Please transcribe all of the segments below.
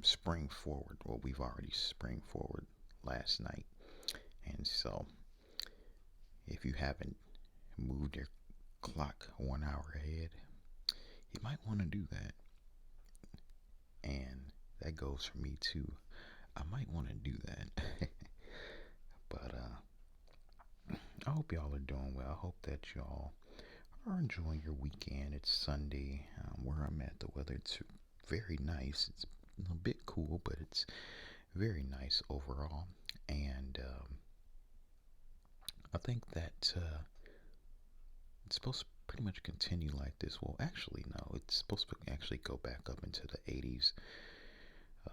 spring forward. Well, we've already spring forward last night. And so, if you haven't moved your clock 1 hour ahead, you might want to do that. And that goes for me too. I might want to do that. But I hope y'all are doing well. I hope that y'all are enjoying your weekend. It's Sunday. Where I'm at, the weather, it's very nice. It's a bit cool, but it's very nice overall. And I think that it's supposed to pretty much continue like this. Well, actually, no. It's supposed to actually go back up into the 80s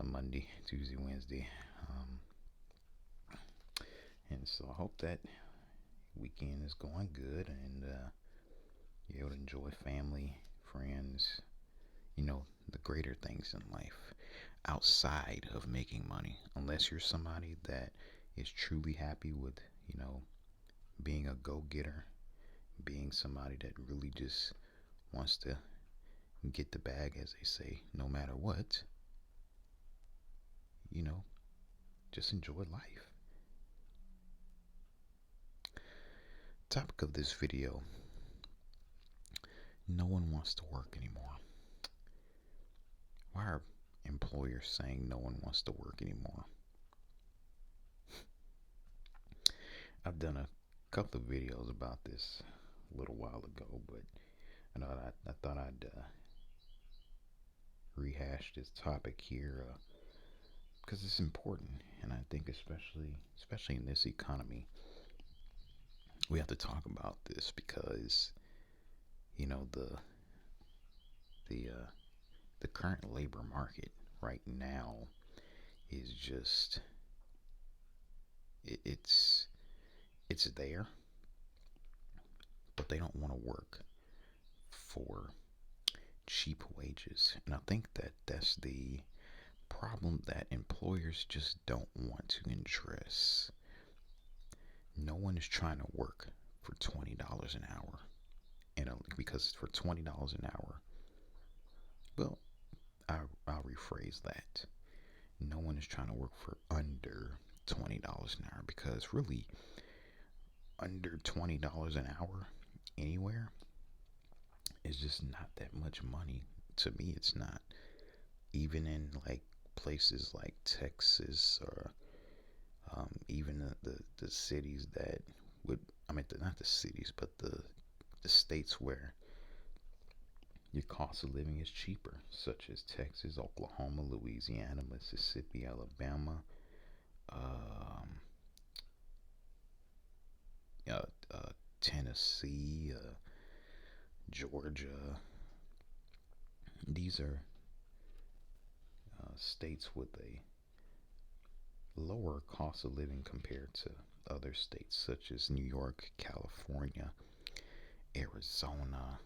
Monday, Tuesday, Wednesday. And so I hope that weekend is going good and you're able to enjoy family, friends, the greater things in life outside of making money. Unless you're somebody that is truly happy with, being a go getter, being somebody that really just wants to get the bag, as they say, no matter what, you know, just enjoy life. Topic of this video: no one wants to work anymore. Why are employers saying no one wants to work anymore? I've done a couple of videos about this a little while ago, but I thought I'd rehash this topic here because it's important, and I think especially in this economy, we have to talk about this because the the uh, the current labor market right now is just it's there, but they don't want to work for cheap wages, and I think that that's the problem that employers just don't want to address. No one is trying to work for $20 an hour, because for $20 an hour, well, I'll rephrase that. No one is trying to work for under $20 an hour, because really, under $20 an hour anywhere is just not that much money. To me, it's not. Even in like places like Texas or even the cities that would, not the cities, but the states where your cost of living is cheaper, such as Texas, Oklahoma, Louisiana, Mississippi, Alabama, um, uh, Tennessee, Georgia. These are states with a lower cost of living compared to other states such as New York, California, Arizona,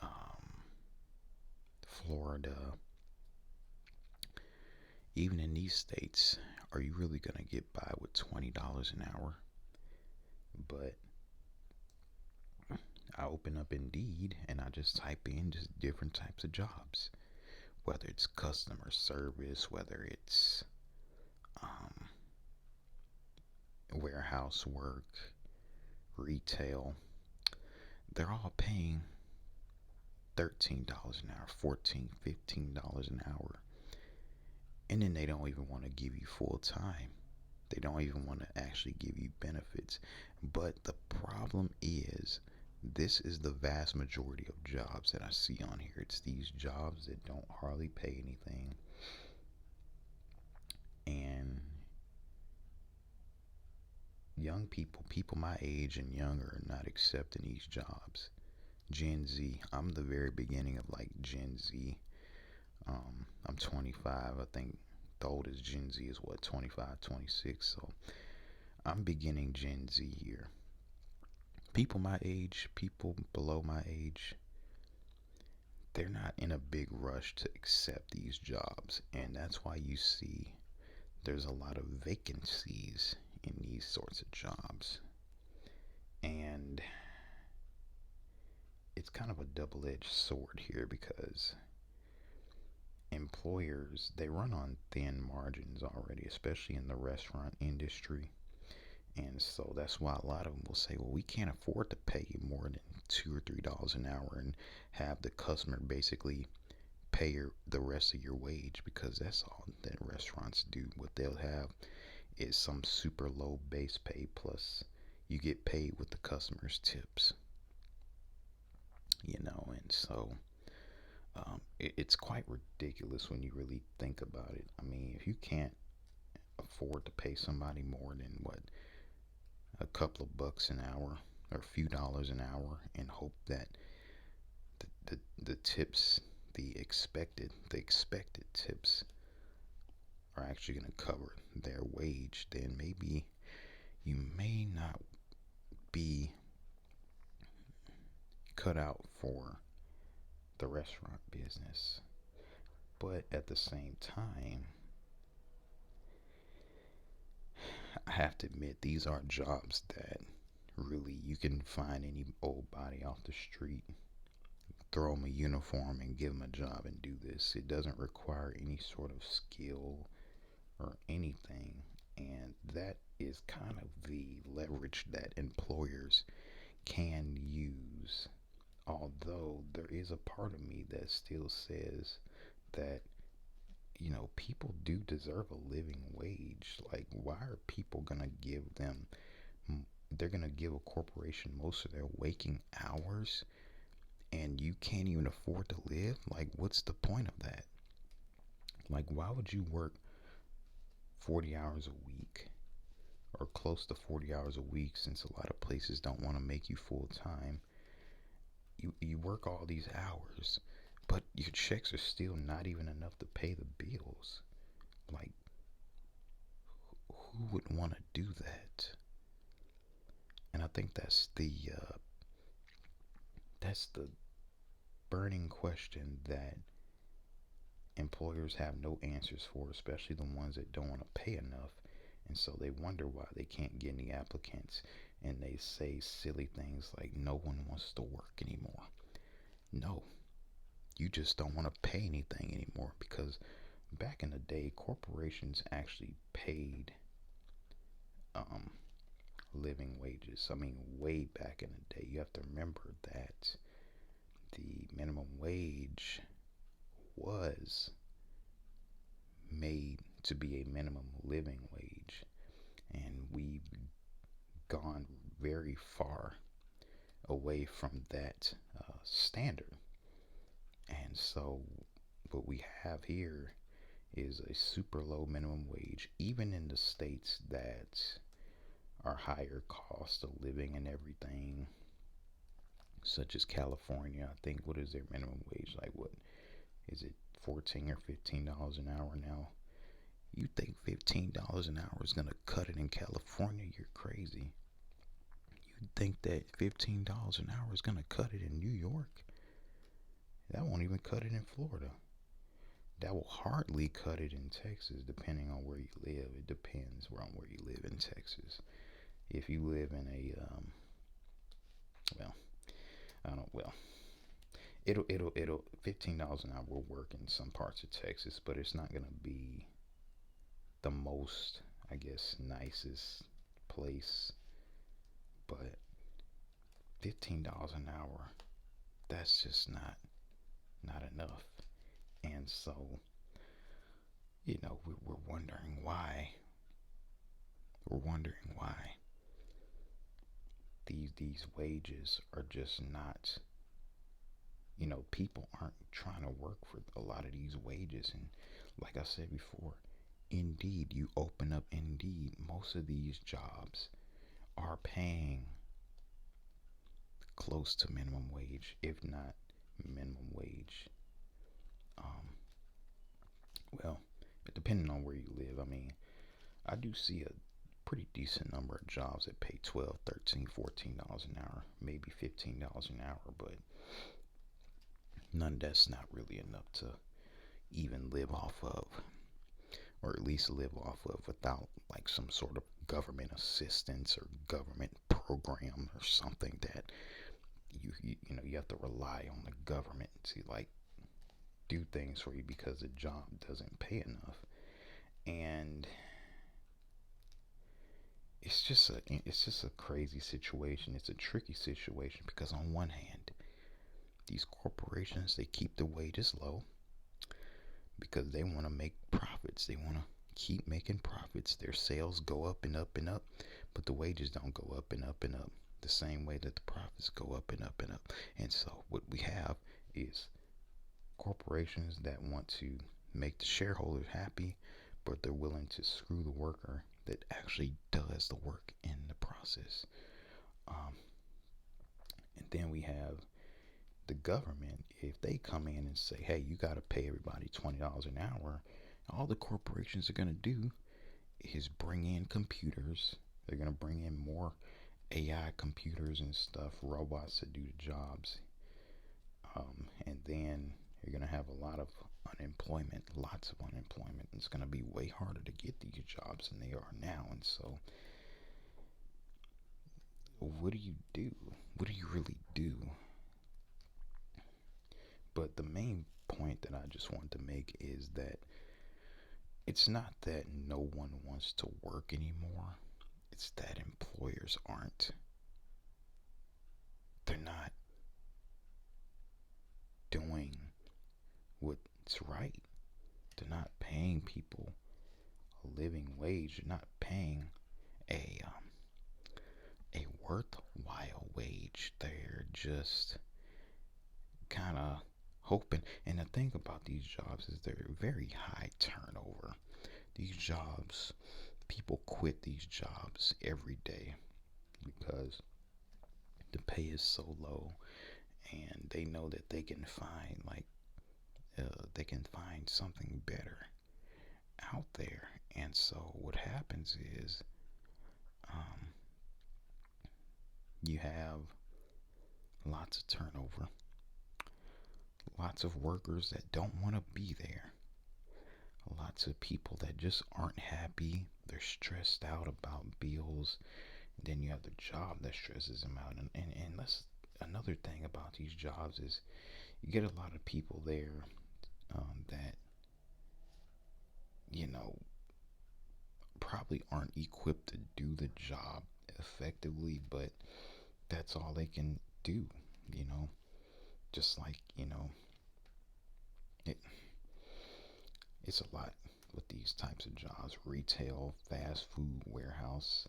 um, Florida. Even in these states, are you really going to get by with $20 an hour? But I open up Indeed and I just type in just different types of jobs, whether it's customer service, whether it's warehouse work, retail. They're all paying $13 an hour, $14, $15 an hour. And then they don't even want to give you full time. They don't even want to actually give you benefits. But the problem is, this is the vast majority of jobs that I see on here. It's these jobs that don't hardly pay anything. And young people my age and younger, are not accepting these jobs. Gen Z, I'm the very beginning of like Gen Z. I'm 25. I think the oldest Gen Z is 25, 26. So I'm beginning Gen Z here. People my age, people below my age, they're not in a big rush to accept these jobs. And that's why you see there's a lot of vacancies in these sorts of jobs. And it's kind of a double-edged sword here, because employers, they run on thin margins already, especially in the restaurant industry. And so that's why a lot of them will say, well, we can't afford to pay you more than $2 or $3 an hour and have the customer basically pay the rest of your wage, because that's all that restaurants do. What they'll have is some super low base pay plus you get paid with the customer's tips, and so it's quite ridiculous when you really think about it. I mean, if you can't afford to pay somebody more than what, a couple of bucks an hour or a few dollars an hour, and hope that the tips, the expected tips are actually going to cover their wage, then maybe you may not be cut out for the restaurant business. But at the same time, I have to admit, these are jobs that really you can find any old body off the street, throw them a uniform and give them a job and do this. It doesn't require any sort of skill or anything. And that is kind of the leverage that employers can use. Although there is a part of me that still says that, people do deserve a living wage. Like, why are people gonna give them? They're gonna give a corporation most of their waking hours, and you can't even afford to live. Like, what's the point of that? Like, why would you work 40 hours a week or close to 40 hours a week, since a lot of places don't want to make you full time? You work all these hours, but your checks are still not even enough to pay the bills. Like, who would want to do that? And I think that's the burning question that employers have no answers for, especially the ones that don't want to pay enough. And so they wonder why they can't get any applicants. And they say silly things like, no one wants to work anymore. No, you just don't want to pay anything anymore, because back in the day, corporations actually paid um, living wages. I mean, way back in the day. You have to remember that the minimum wage was made to be a minimum living wage, and we've gone very far away from that standard. And so what we have here is a super low minimum wage, even in the states that are higher cost of living and everything, such as California. I think, what is their minimum wage? Like, what is it, $14 or $15 an hour now? You think $15 an hour is gonna cut it in California? You're crazy. You think that $15 an hour is gonna cut it in New York? That won't even cut it in Florida. That will hardly cut it in Texas, depending on where you live. It depends on where you live in Texas. If you live in a well, I don't well, it'll $15 an hour will work in some parts of Texas, but it's not gonna be the most, I guess, nicest place. But $15 an hour, that's just not enough. And so, we're wondering why. We're wondering why these wages are just not, people aren't trying to work for a lot of these wages. And like I said before, Indeed, you open up Indeed, most of these jobs are paying close to minimum wage, if not minimum wage. Um, well, depending on where you live, I mean, I do see a pretty decent number of jobs that pay 12, 13, $14 an hour, maybe $15 an hour, but none of that's not really enough to even live off of, or at least live off of without like some sort of government assistance or government program or something that you have to rely on the government to like do things for you because the job doesn't pay enough. And it's just a crazy situation. It's a tricky situation because on one hand, these corporations, they keep the wages low because they want to make profits. They want to keep making profits. Their sales go up and up and up, but the wages don't go up and up and up the same way that the profits go up and up and up. And so what we have is corporations that want to make the shareholders happy, but they're willing to screw the worker that actually does the work in the process. Um, and then we have the government. If they come in and say, hey, you got to pay everybody $20 an hour, all the corporations are going to do is bring in computers. They're going to bring in more AI computers and stuff, robots to do the jobs. And then you're going to have a lot of unemployment, lots of unemployment. It's going to be way harder to get these jobs than they are now. And so, what do you do? What do you really do? But the main point that I just want to make is that it's not that no one wants to work anymore. It's that employers aren't. They're not doing what's right. They're not paying people a living wage. They're not paying a a worthwhile wage. They're just kind of hoping. And the thing about these jobs is they're very high turnover. These jobs, people quit these jobs every day because the pay is so low, and they know that they can find something better out there. And so what happens is um, you have lots of turnover, lots of workers that don't want to be there, lots of people that just aren't happy. They're stressed out about bills. And then you have the job that stresses them out. And that's another thing about these jobs is you get a lot of people there that, you know, probably aren't equipped to do the job effectively, but that's all they can do, you know. Just like, it, it's a lot with these types of jobs. Retail, fast food, warehouse.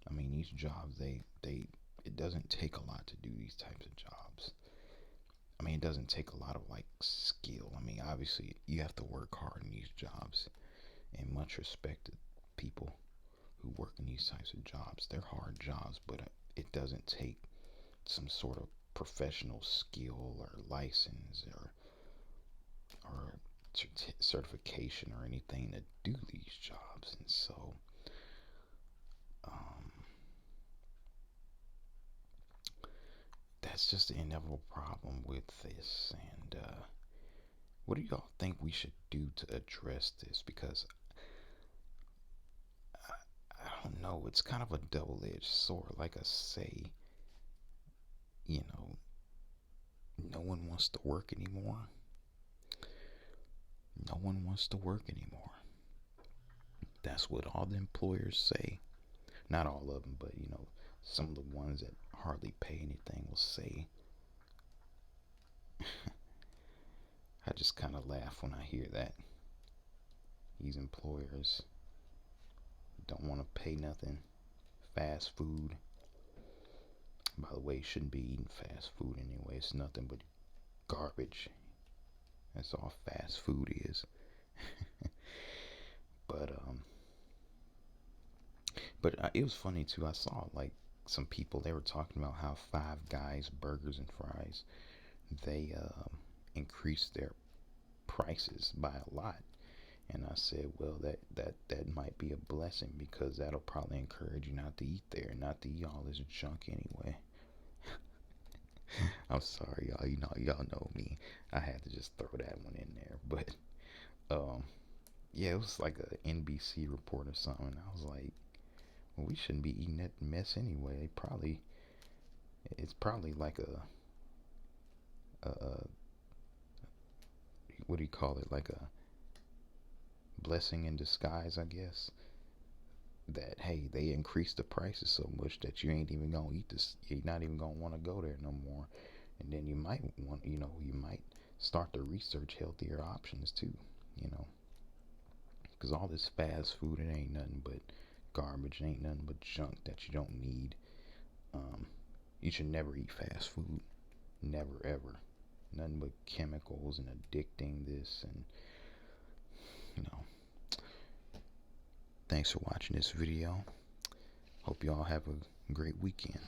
I mean, these jobs, it doesn't take a lot to do these types of jobs. I mean, it doesn't take a lot of like skill. I mean, obviously, you have to work hard in these jobs, and much respect to people who work in these types of jobs. They're hard jobs, but it doesn't take some sort of professional skill or license or certification or anything to do these jobs. And so um, that's just the inevitable problem with this. And what do y'all think we should do to address this? Because I don't know, it's kind of a double-edged sword. Like I say, you know, no one wants to work anymore. No one wants to work anymore. That's what all the employers say. Not all of them, but some of the ones that hardly pay anything will say. I just kind of laugh when I hear that. These employers don't want to pay nothing. Fast food. By the way, you shouldn't be eating fast food anyway. It's nothing but garbage. That's all fast food is. but it was funny too. I saw like some people, they were talking about how Five Guys burgers and fries, they increased their prices by a lot. And I said, well, that might be a blessing because that'll probably encourage you not to eat there, not to eat all this junk anyway. I'm sorry, y'all. Y'all know me. I had to just throw that one in there. But yeah, it was like a NBC report or something. I was like, well, we shouldn't be eating that mess anyway. It's probably like a what do you call it, like a blessing in disguise, I guess, that hey, they increased the prices so much that you ain't even gonna eat this, you're not even gonna want to go there no more. And then you might want, you might start to research healthier options too, you know, because all this fast food, it ain't nothing but garbage, it ain't nothing but junk that you don't need. um, you should never eat fast food, never ever. Nothing but chemicals and addicting this, and you know. Thanks for watching this video. Hope you all have a great weekend.